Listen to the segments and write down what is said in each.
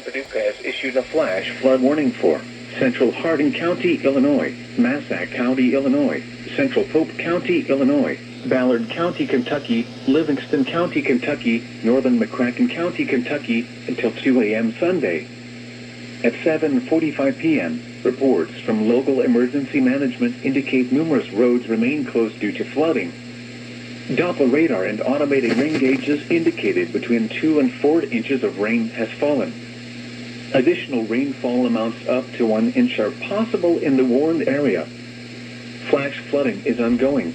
Paducah has issued a flash flood warning for Central Hardin County, Illinois, Massac County, Illinois, Central Pope County, Illinois, Ballard County, Kentucky, Livingston County, Kentucky, Northern McCracken County, Kentucky, until 2 a.m. Sunday. At 7:45 p.m., reports from local emergency management indicate numerous roads remain closed due to flooding. Doppler radar and automated rain gauges indicated between 2 and 4 inches of rain has fallen. Additional rainfall amounts up to 1 inch are possible in the warned area. Flash flooding is ongoing.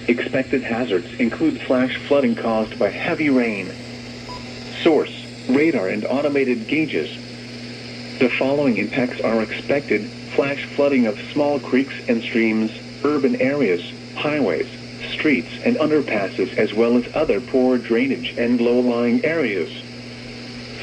Expected hazards include flash flooding caused by heavy rain. Source: radar and automated gauges. The following impacts are expected: flash flooding of small creeks and streams, urban areas, highways, streets and underpasses, as well as other poor drainage and low-lying areas.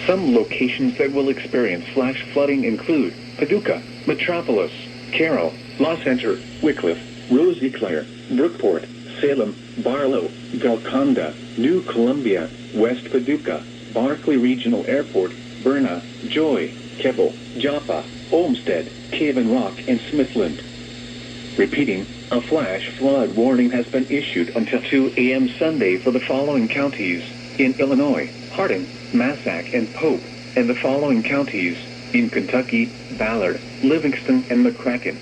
Some locations that will experience flash flooding include Paducah, Metropolis, Carroll, La Center, Wickliffe, Rose Eclair, Brookport, Salem, Barlow, Golconda, New Columbia, West Paducah, Barkley Regional Airport, Berna, Joy, Keble, Joppa, Olmsted, Cave and Rock, and Smithland. Repeating, a flash flood warning has been issued until 2 a.m. Sunday for the following counties in Illinois: Hardin, Massac, and Pope, and the following counties in Kentucky: Ballard, Livingston, and McCracken.